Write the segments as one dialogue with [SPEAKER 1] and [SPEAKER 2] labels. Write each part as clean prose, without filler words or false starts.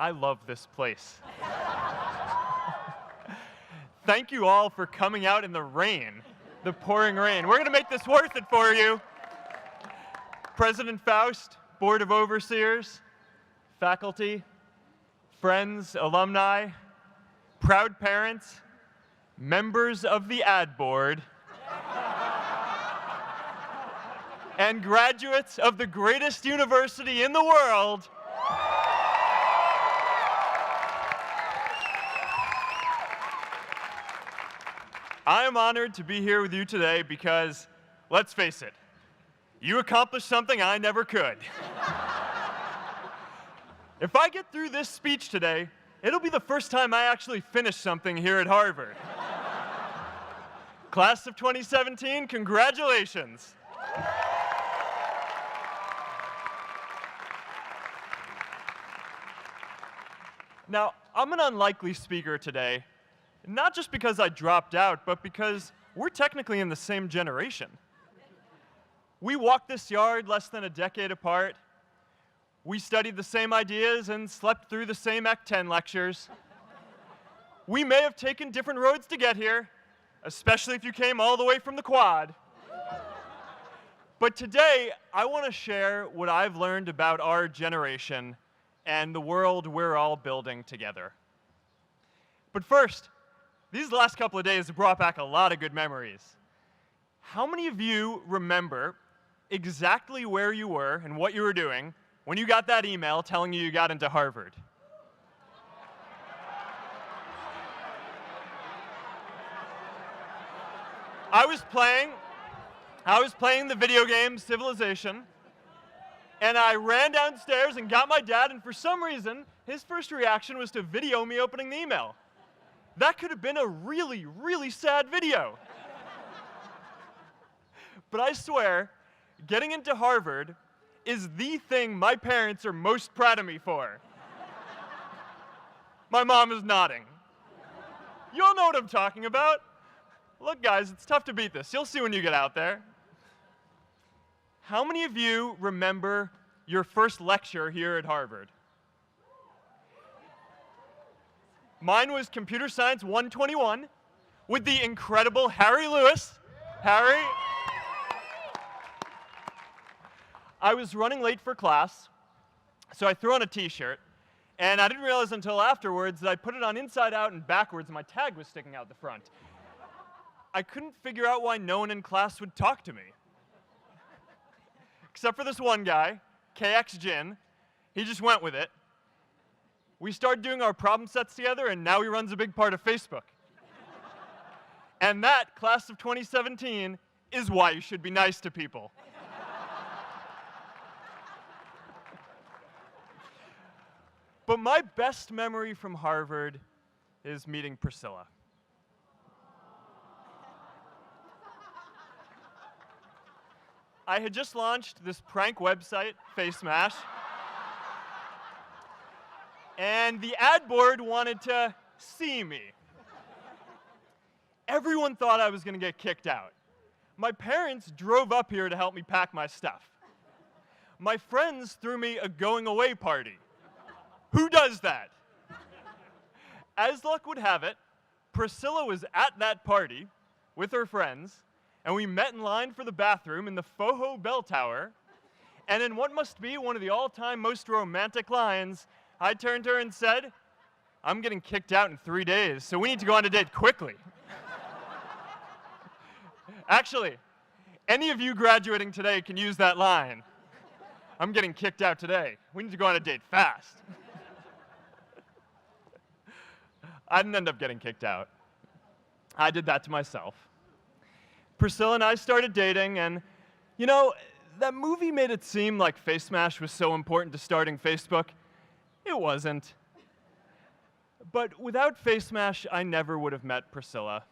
[SPEAKER 1] I love this place. Thank you all for coming out in the rain, the pouring rain. We're going to make this worth it for you. President Faust, Board of Overseers, faculty, friends, alumni, proud parents, members of the ad board, and graduates of the greatest university in the world. I am honored to be here with you today because, let's face it, you accomplished something I never could. If I get through this speech today, it'll be the first time I actually finish something here at Harvard. Class of 2017, congratulations. Now, I'm an unlikely speaker today, not just because I dropped out, but because we're technically in the same generation. We walked this yard less than a decade apart. We studied the same ideas and slept through the same Act 10 lectures. We may have taken different roads to get here, especially if you came all the way from the Quad. But today, I want to share what I've learned about our generation and the world we're all building together. But first, these last couple of days have brought back a lot of good memories. How many of you remember exactly where you were and what you were doing when you got that email telling you got into Harvard? I was playing the video game Civilization, and I ran downstairs and got my dad, and for some reason, his first reaction was to video me opening the email. That could have been a really, really sad video. But I swear, getting into Harvard is the thing my parents are most proud of me for. My mom is nodding. You all know what I'm talking about. Look, guys, it's tough to beat this. You'll see when you get out there. How many of you remember your first lecture here at Harvard? Mine was Computer Science 121 with the incredible Harry Lewis. Harry. I was running late for class, so I threw on a t-shirt, and I didn't realize until afterwards that I put it on inside out and backwards, and my tag was sticking out the front. I couldn't figure out why no one in class would talk to me. Except for this one guy, KX Jin. He just went with it. We started doing our problem sets together, and now he runs a big part of Facebook. And that, class of 2017, is why you should be nice to people. But my best memory from Harvard is meeting Priscilla. I had just launched this prank website, Face Mash, and the ad board wanted to see me. Everyone thought I was going to get kicked out. My parents drove up here to help me pack my stuff. My friends threw me a going-away party. Who does that? As luck would have it, Priscilla was at that party with her friends, and we met in line for the bathroom in the Foho Bell Tower, and in what must be one of the all-time most romantic lines, I turned to her and said, "I'm getting kicked out in 3 days, so we need to go on a date quickly." Actually, any of you graduating today can use that line. I'm getting kicked out today. We need to go on a date fast. I didn't end up getting kicked out. I did that to myself. Priscilla and I started dating, and, you know, that movie made it seem like Face Mash was so important to starting Facebook. It wasn't. But without Face Mash, I never would have met Priscilla.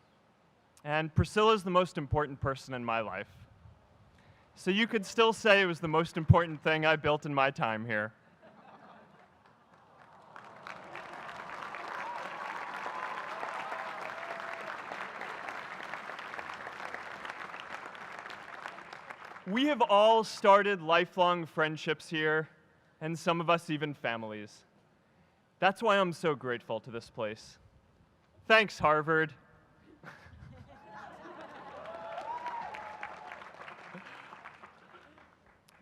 [SPEAKER 1] And Priscilla's the most important person in my life. So you could still say it was the most important thing I built in my time here. We have all started lifelong friendships here, and some of us even families. That's why I'm so grateful to this place. Thanks, Harvard.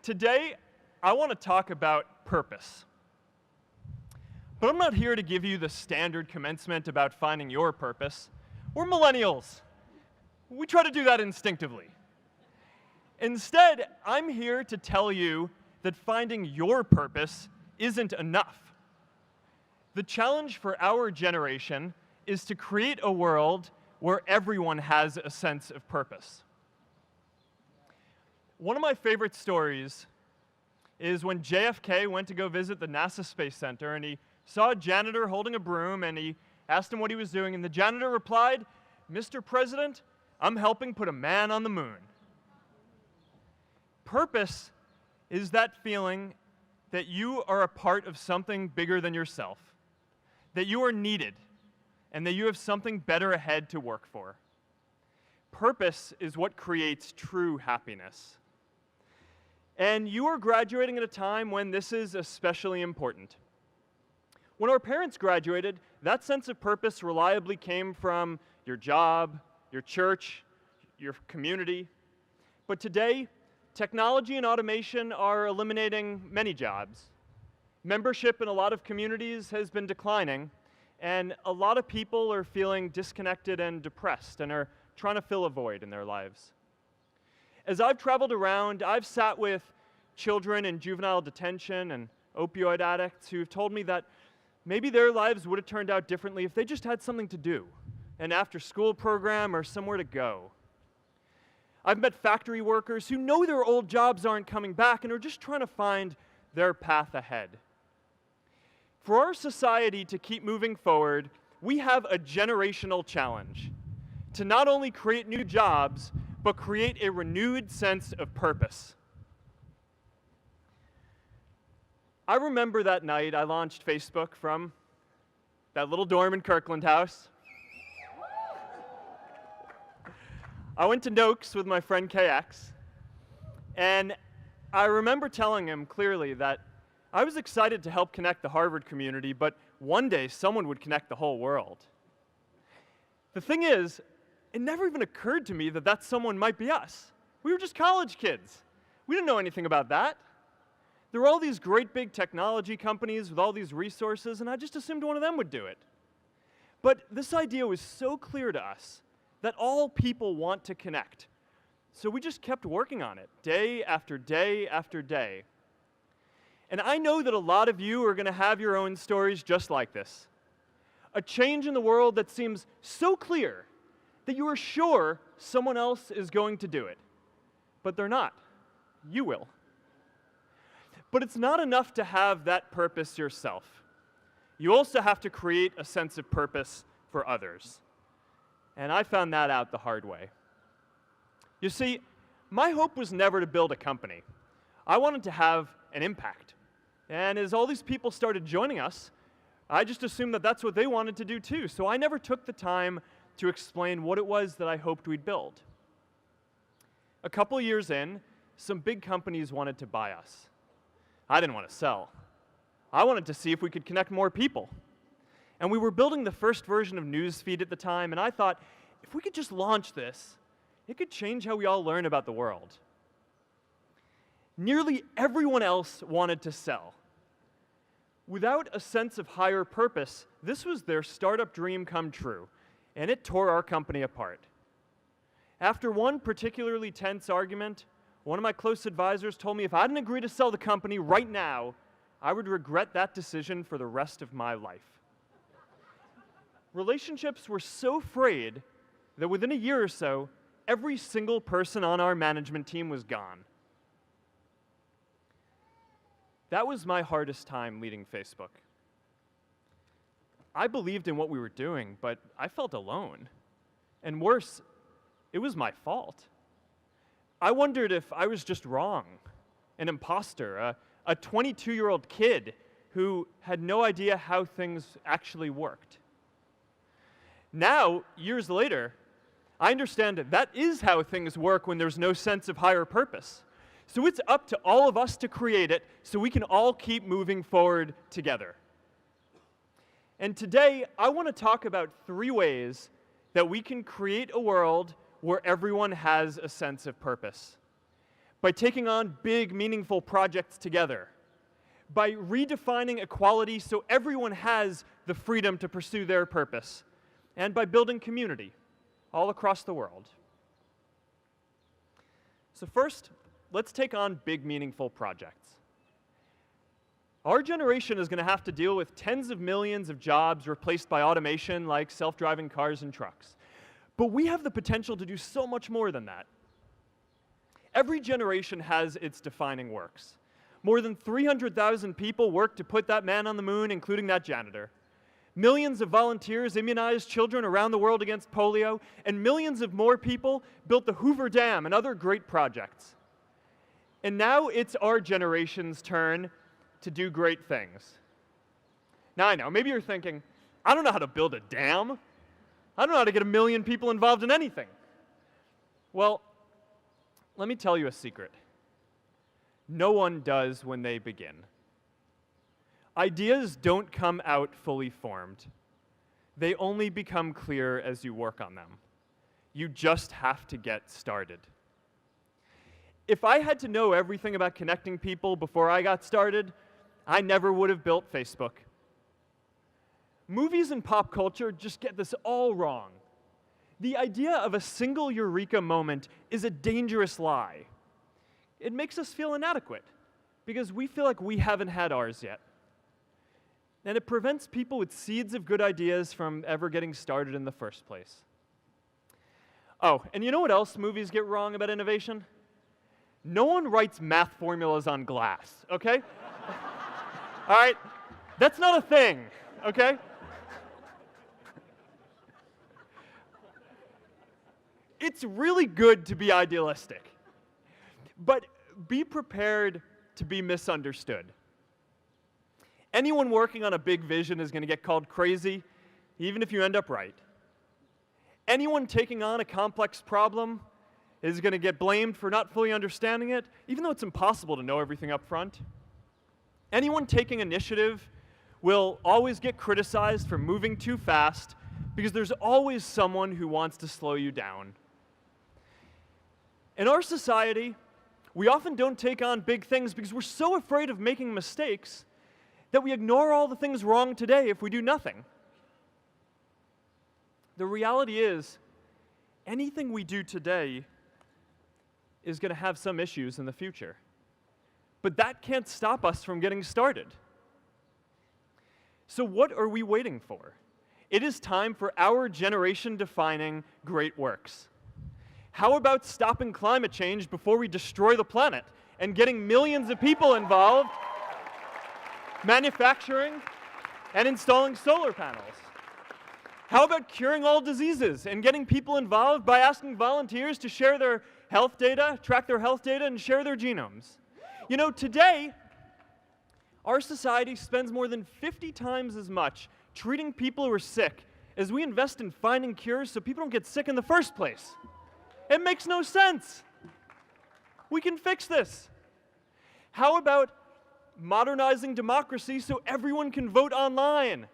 [SPEAKER 1] Today, I want to talk about purpose. But I'm not here to give you the standard commencement about finding your purpose. We're millennials. We try to do that instinctively. Instead, I'm here to tell you that finding your purpose isn't enough. The challenge for our generation is to create a world where everyone has a sense of purpose. One of my favorite stories is when JFK went to go visit the NASA Space Center, and he saw a janitor holding a broom, and he asked him what he was doing, and the janitor replied, "Mr. President, I'm helping put a man on the moon." Purpose is that feeling that you are a part of something bigger than yourself, that you are needed, and that you have something better ahead to work for. Purpose is what creates true happiness. And you are graduating at a time when this is especially important. When our parents graduated, that sense of purpose reliably came from your job, your church, your community. But today, technology and automation are eliminating many jobs. Membership in a lot of communities has been declining, and a lot of people are feeling disconnected and depressed and are trying to fill a void in their lives. As I've traveled around, I've sat with children in juvenile detention and opioid addicts who've told me that maybe their lives would have turned out differently if they just had something to do, an after-school program or somewhere to go. I've met factory workers who know their old jobs aren't coming back and are just trying to find their path ahead. For our society to keep moving forward, we have a generational challenge to not only create new jobs, but create a renewed sense of purpose. I remember that night I launched Facebook from that little dorm in Kirkland House. I went to Noakes with my friend KX, and I remember telling him clearly that I was excited to help connect the Harvard community, but one day someone would connect the whole world. The thing is, it never even occurred to me that that someone might be us. We were just college kids. We didn't know anything about that. There were all these great big technology companies with all these resources, and I just assumed one of them would do it. But this idea was so clear to us that all people want to connect. So we just kept working on it, day after day after day. And I know that a lot of you are going to have your own stories just like this. A change in the world that seems so clear that you are sure someone else is going to do it. But they're not. You will. But it's not enough to have that purpose yourself. You also have to create a sense of purpose for others. And I found that out the hard way. You see, my hope was never to build a company. I wanted to have an impact. And as all these people started joining us, I just assumed that that's what they wanted to do too. So I never took the time to explain what it was that I hoped we'd build. A couple years in, some big companies wanted to buy us. I didn't want to sell. I wanted to see if we could connect more people. And we were building the first version of Newsfeed at the time, and I thought, if we could just launch this, it could change how we all learn about the world. Nearly everyone else wanted to sell. Without a sense of higher purpose, this was their startup dream come true, and it tore our company apart. After one particularly tense argument, one of my close advisors told me if I didn't agree to sell the company right now, I would regret that decision for the rest of my life. Relationships were so frayed that within a year or so, every single person on our management team was gone. That was my hardest time leading Facebook. I believed in what we were doing, but I felt alone. And worse, it was my fault. I wondered if I was just wrong, an imposter, a 22-year-old kid who had no idea how things actually worked. Now, years later, I understand that is how things work when there's no sense of higher purpose. So it's up to all of us to create it so we can all keep moving forward together. And today, I want to talk about 3 ways that we can create a world where everyone has a sense of purpose. By taking on big, meaningful projects together. By redefining equality so everyone has the freedom to pursue their purpose. And by building community all across the world. So first, let's take on big, meaningful projects. Our generation is going to have to deal with tens of millions of jobs replaced by automation like self-driving cars and trucks. But we have the potential to do so much more than that. Every generation has its defining works. More than 300,000 people worked to put that man on the moon, including that janitor. Millions of volunteers immunized children around the world against polio, and millions of more people built the Hoover Dam and other great projects. And now it's our generation's turn to do great things. Now I know, maybe you're thinking, I don't know how to build a dam. I don't know how to get 1 million people involved in anything. Well, let me tell you a secret. No one does when they begin. Ideas don't come out fully formed. They only become clear as you work on them. You just have to get started. If I had to know everything about connecting people before I got started, I never would have built Facebook. Movies and pop culture just get this all wrong. The idea of a single eureka moment is a dangerous lie. It makes us feel inadequate because we feel like we haven't had ours yet. And it prevents people with seeds of good ideas from ever getting started in the first place. Oh, and you know what else movies get wrong about innovation? No one writes math formulas on glass, okay? All right? That's not a thing, okay? It's really good to be idealistic, but be prepared to be misunderstood. Anyone working on a big vision is going to get called crazy, even if you end up right. Anyone taking on a complex problem is going to get blamed for not fully understanding it, even though it's impossible to know everything up front. Anyone taking initiative will always get criticized for moving too fast because there's always someone who wants to slow you down. In our society, we often don't take on big things because we're so afraid of making mistakes that we ignore all the things wrong today if we do nothing. The reality is, anything we do today is going to have some issues in the future. But that can't stop us from getting started. So what are we waiting for? It is time for our generation-defining great works. How about stopping climate change before we destroy the planet and getting millions of people involved, manufacturing and installing solar panels? How about curing all diseases and getting people involved by asking volunteers to share their health data, track their health data, and share their genomes? You know, today, our society spends more than 50 times as much treating people who are sick as we invest in finding cures so people don't get sick in the first place. It makes no sense. We can fix this. How about modernizing democracy so everyone can vote online?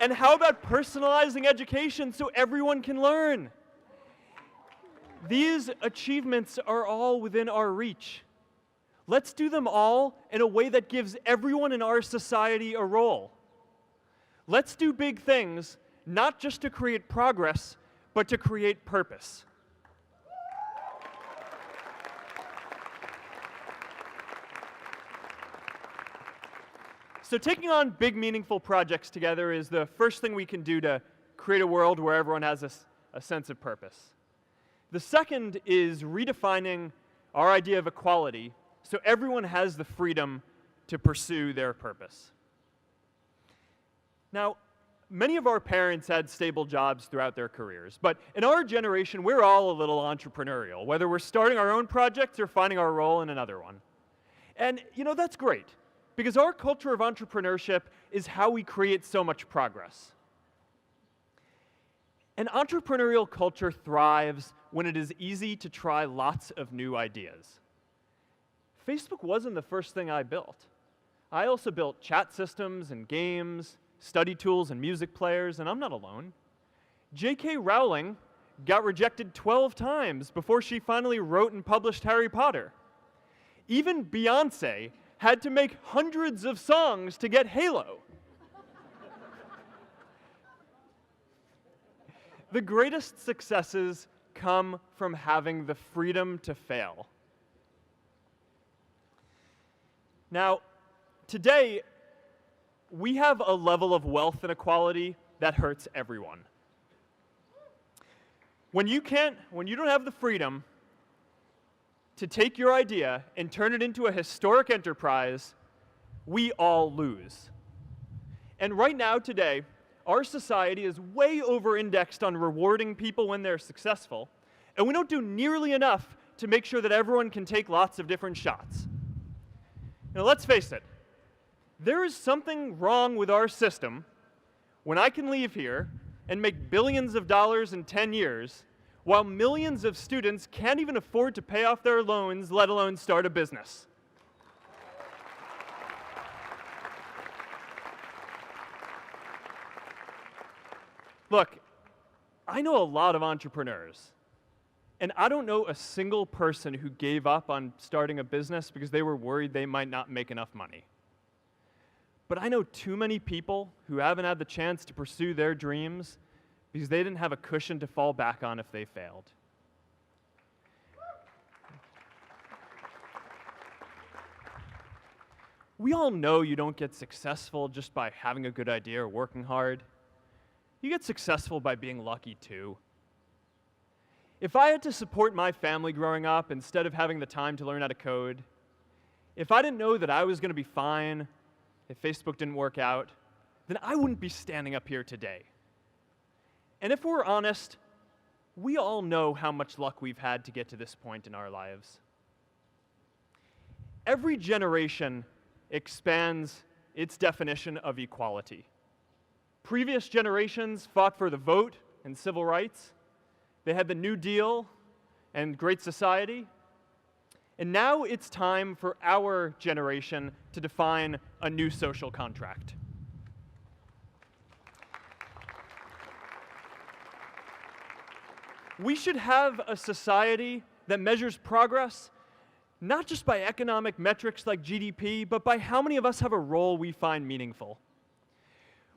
[SPEAKER 1] And how about personalizing education so everyone can learn? These achievements are all within our reach. Let's do them all in a way that gives everyone in our society a role. Let's do big things, not just to create progress, but to create purpose. So taking on big, meaningful projects together is the first thing we can do to create a world where everyone has a sense of purpose. The second is redefining our idea of equality so everyone has the freedom to pursue their purpose. Now, many of our parents had stable jobs throughout their careers, but in our generation, we're all a little entrepreneurial, whether we're starting our own projects or finding our role in another one. And, you know, that's great, because our culture of entrepreneurship is how we create so much progress. An entrepreneurial culture thrives when it is easy to try lots of new ideas. Facebook wasn't the first thing I built. I also built chat systems and games, study tools and music players, and I'm not alone. J.K. Rowling got rejected 12 times before she finally wrote and published Harry Potter. Even Beyoncé had to make hundreds of songs to get Halo. The greatest successes come from having the freedom to fail. Now, today, we have a level of wealth inequality that hurts everyone. When you don't have the freedom to take your idea and turn it into a historic enterprise, we all lose. And right now, today, our society is way over-indexed on rewarding people when they're successful, and we don't do nearly enough to make sure that everyone can take lots of different shots. Now, let's face it, there is something wrong with our system when I can leave here and make billions of dollars in 10 years, while millions of students can't even afford to pay off their loans, let alone start a business. Look, I know a lot of entrepreneurs, and I don't know a single person who gave up on starting a business because they were worried they might not make enough money. But I know too many people who haven't had the chance to pursue their dreams because they didn't have a cushion to fall back on if they failed. We all know you don't get successful just by having a good idea or working hard. You get successful by being lucky too. If I had to support my family growing up instead of having the time to learn how to code, if I didn't know that I was going to be fine if Facebook didn't work out, then I wouldn't be standing up here today. And if we're honest, we all know how much luck we've had to get to this point in our lives. Every generation expands its definition of equality. Previous generations fought for the vote and civil rights. They had the New Deal and Great Society. And now it's time for our generation to define a new social contract. We should have a society that measures progress not just by economic metrics like GDP, but by how many of us have a role we find meaningful.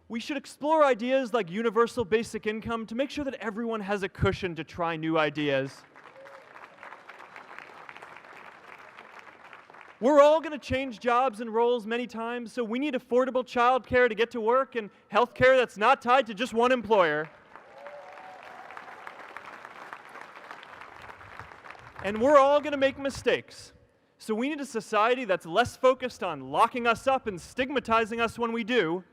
[SPEAKER 1] We should explore ideas like universal basic income to make sure that everyone has a cushion to try new ideas. We're all going to change jobs and roles many times, so we need affordable childcare to get to work and healthcare that's not tied to just one employer. And we're all going to make mistakes. So we need a society that's less focused on locking us up and stigmatizing us when we do.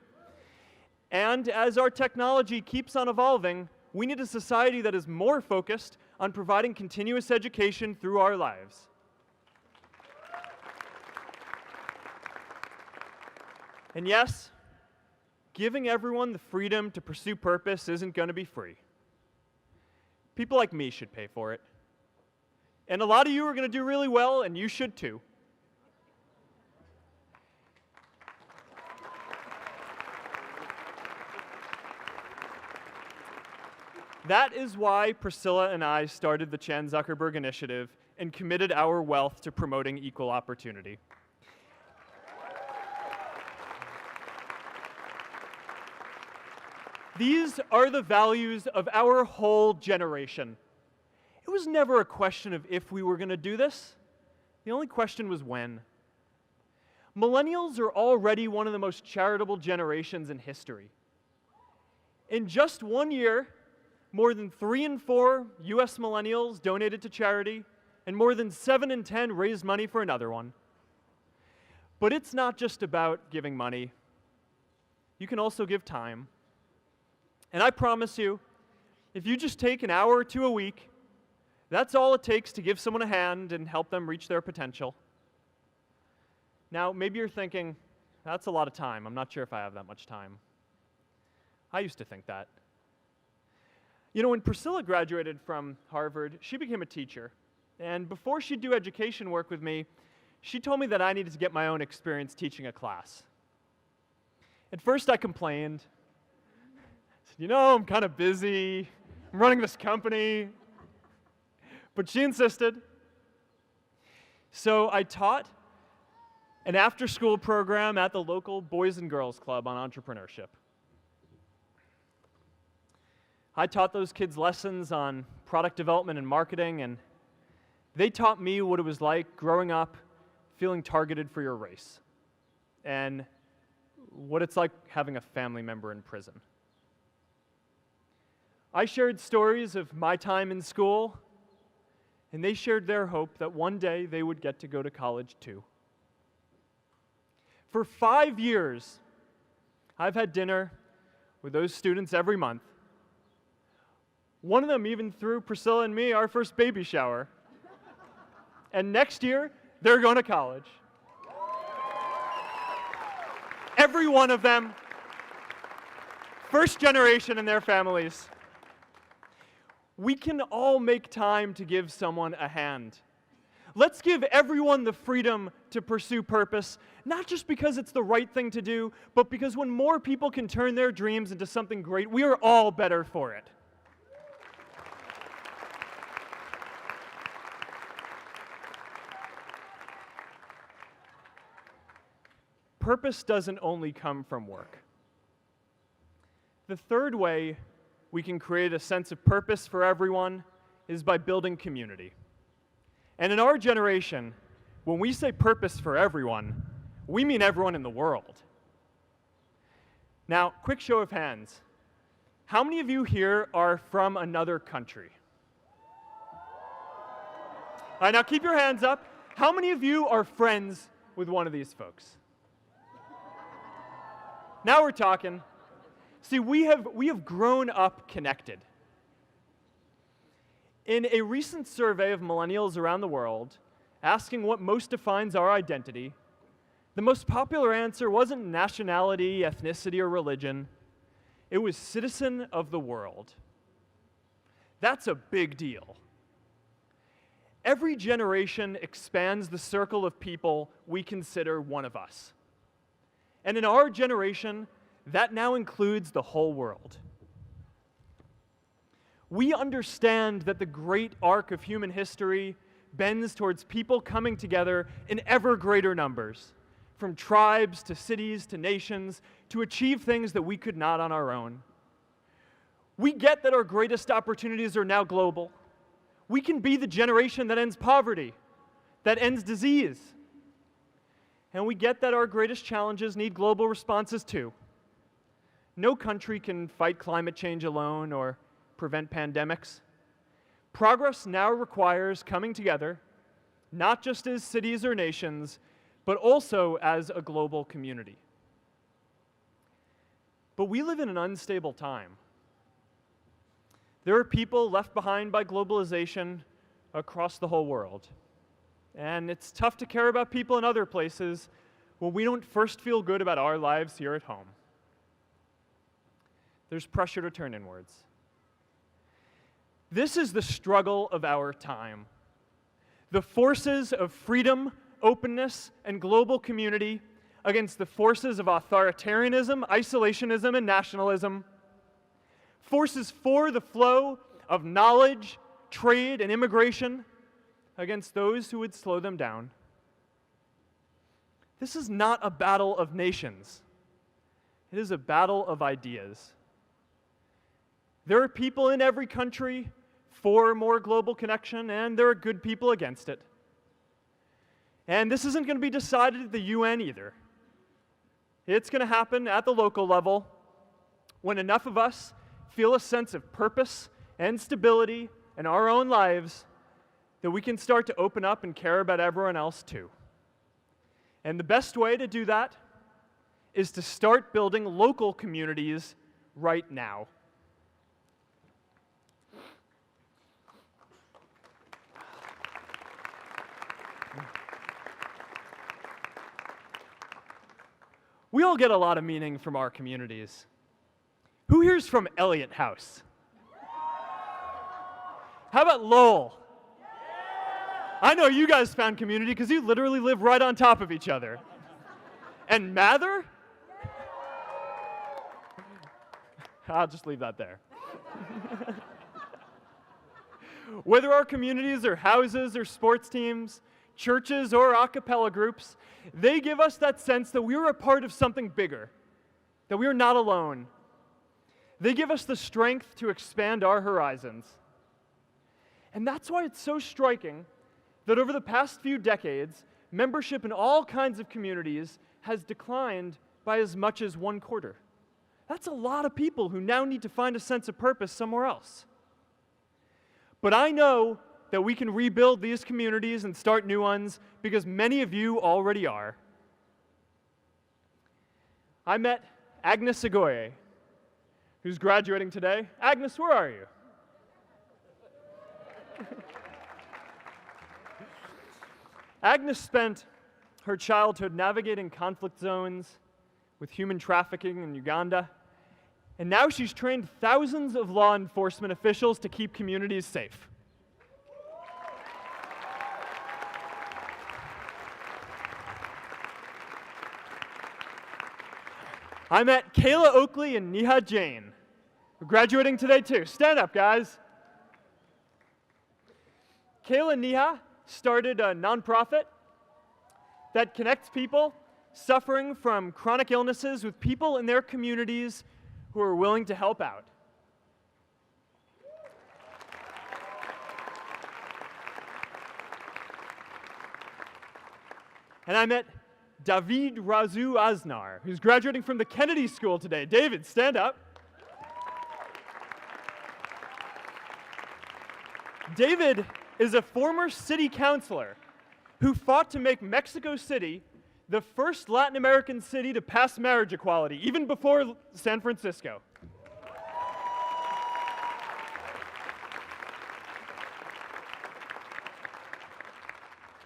[SPEAKER 1] And as our technology keeps on evolving, we need a society that is more focused on providing continuous education through our lives. And yes, giving everyone the freedom to pursue purpose isn't going to be free. People like me should pay for it. And a lot of you are going to do really well, and you should too. That is why Priscilla and I started the Chan Zuckerberg Initiative and committed our wealth to promoting equal opportunity. These are the values of our whole generation. It was never a question of if we were going to do this. The only question was when. Millennials are already one of the most charitable generations in history. In just 1 year, more than 3 in 4 US millennials donated to charity, and more than 7 in 10 raised money for another one. But it's not just about giving money. You can also give time. And I promise you, if you just take an hour or two a week, that's all it takes to give someone a hand and help them reach their potential. Now, maybe you're thinking, that's a lot of time. I'm not sure if I have that much time. I used to think that. You know, when Priscilla graduated from Harvard, she became a teacher. And before she'd do education work with me, she told me that I needed to get my own experience teaching a class. At first I complained. I said, I'm kind of busy. I'm running this company. But she insisted. So I taught an after-school program at the local Boys and Girls Club on entrepreneurship. I taught those kids lessons on product development and marketing, and they taught me what it was like growing up feeling targeted for your race, and what it's like having a family member in prison. I shared stories of my time in school, and they shared their hope that one day they would get to go to college too. For 5 years, I've had dinner with those students every month. One of them even threw Priscilla and me our first baby shower. And next year, they're going to college. Every one of them, first generation in their families. We can all make time to give someone a hand. Let's give everyone the freedom to pursue purpose, not just because it's the right thing to do, but because when more people can turn their dreams into something great, we are all better for it. Purpose doesn't only come from work. The third way we can create a sense of purpose for everyone is by building community. And in our generation, when we say purpose for everyone, we mean everyone in the world. Now, quick show of hands. How many of you here are from another country? All right, now keep your hands up. How many of you are friends with one of these folks? Now we're talking. See, we have grown up connected. In a recent survey of millennials around the world, asking what most defines our identity, the most popular answer wasn't nationality, ethnicity, or religion. It was citizen of the world. That's a big deal. Every generation expands the circle of people we consider one of us. And in our generation, that now includes the whole world. We understand that the great arc of human history bends towards people coming together in ever greater numbers, from tribes to cities to nations, to achieve things that we could not on our own. We get that our greatest opportunities are now global. We can be the generation that ends poverty, that ends disease. And we get that our greatest challenges need global responses too. No country can fight climate change alone or prevent pandemics. Progress now requires coming together, not just as cities or nations, but also as a global community. But we live in an unstable time. There are people left behind by globalization across the whole world. And it's tough to care about people in other places when we don't first feel good about our lives here at home. There's pressure to turn inwards. This is the struggle of our time. The forces of freedom, openness, and global community against the forces of authoritarianism, isolationism, and nationalism. Forces for the flow of knowledge, trade, and immigration against those who would slow them down. This is not a battle of nations. It is a battle of ideas. There are people in every country for more global connection, and there are good people against it. And this isn't going to be decided at the UN either. It's going to happen at the local level when enough of us feel a sense of purpose and stability in our own lives that we can start to open up and care about everyone else too. And the best way to do that is to start building local communities right now. We all get a lot of meaning from our communities. Who here's from Elliott House? How about Lowell? I know you guys found community because you literally live right on top of each other. And Mather? I'll just leave that there. Whether our communities are houses or sports teams, churches or a cappella groups, they give us that sense that we are a part of something bigger, that we are not alone. They give us the strength to expand our horizons. And that's why it's so striking that over the past few decades, membership in all kinds of communities has declined by as much as 1/4. That's a lot of people who now need to find a sense of purpose somewhere else. But I know that we can rebuild these communities and start new ones because many of you already are. I met Agnes Agoye, who's graduating today. Agnes, where are you? Agnes spent her childhood navigating conflict zones with human trafficking in Uganda, and now she's trained thousands of law enforcement officials to keep communities safe. I met Kayla Oakley and Neha Jain, who are graduating today too. Stand up, guys. Kayla and Neha started a nonprofit that connects people suffering from chronic illnesses with people in their communities who are willing to help out. And I met David Razu Aznar, who's graduating from the Kennedy School today. David, stand up. David is a former city councilor who fought to make Mexico City the first Latin American city to pass marriage equality, even before San Francisco.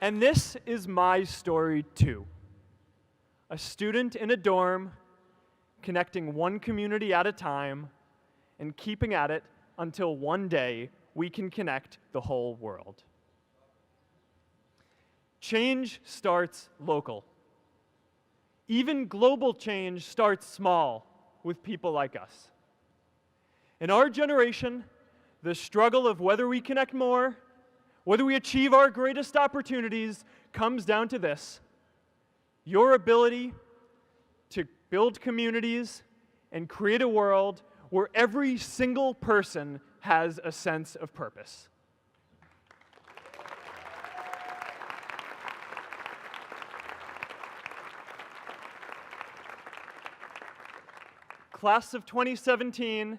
[SPEAKER 1] And this is my story too. A student in a dorm, connecting one community at a time, and keeping at it until one day we can connect the whole world. Change starts local. Even global change starts small with people like us. In our generation, the struggle of whether we connect more, whether we achieve our greatest opportunities, comes down to this: your ability to build communities and create a world where every single person has a sense of purpose. Class of 2017,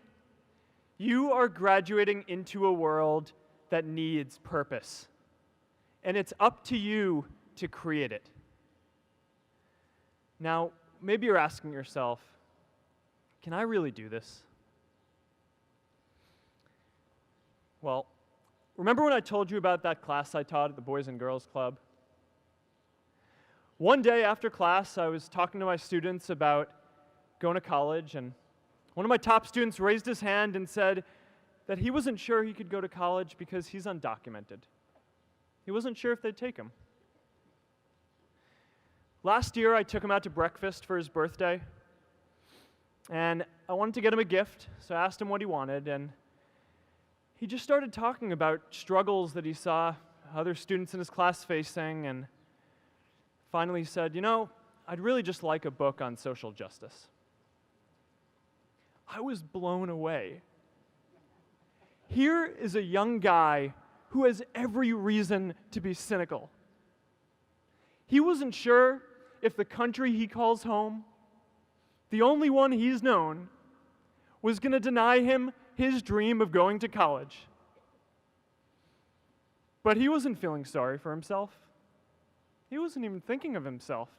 [SPEAKER 1] you are graduating into a world that needs purpose. And it's up to you to create it. Now, maybe you're asking yourself, can I really do this? Well, remember when I told you about that class I taught at the Boys and Girls Club? One day after class, I was talking to my students about going to college, and one of my top students raised his hand and said that he wasn't sure he could go to college because he's undocumented. He wasn't sure if they'd take him. Last year, I took him out to breakfast for his birthday, and I wanted to get him a gift, so I asked him what he wanted, and he just started talking about struggles that he saw other students in his class facing, and finally said, you know, I'd really just like a book on social justice. I was blown away. Here is a young guy who has every reason to be cynical. He wasn't sure if the country he calls home, the only one he's known, was going to deny him his dream of going to college. But he wasn't feeling sorry for himself. He wasn't even thinking of himself.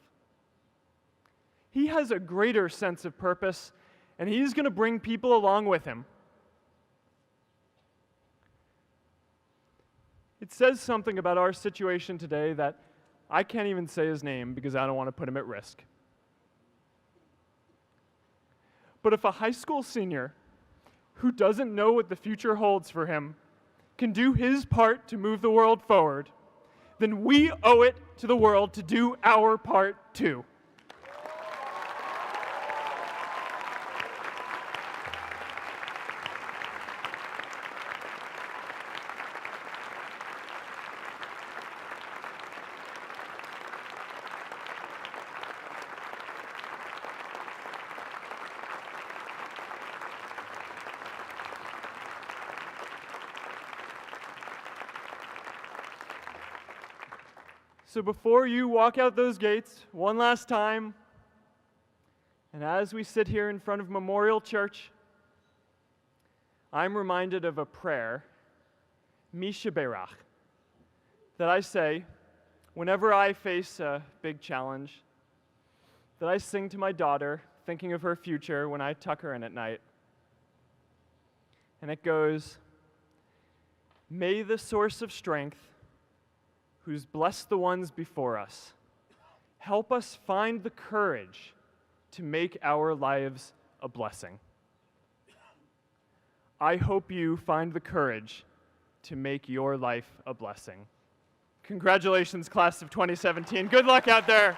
[SPEAKER 1] He has a greater sense of purpose, and he's going to bring people along with him. It says something about our situation today that I can't even say his name because I don't want to put him at risk. But if a high school senior who doesn't know what the future holds for him can do his part to move the world forward, then we owe it to the world to do our part too. So before you walk out those gates one last time, and as we sit here in front of Memorial Church, I'm reminded of a prayer, Mishaberach, that I say whenever I face a big challenge, that I sing to my daughter, thinking of her future when I tuck her in at night. And it goes, "May the source of strength, who's blessed the ones before us, help us find the courage to make our lives a blessing." I hope you find the courage to make your life a blessing. Congratulations, class of 2017. Good luck out there.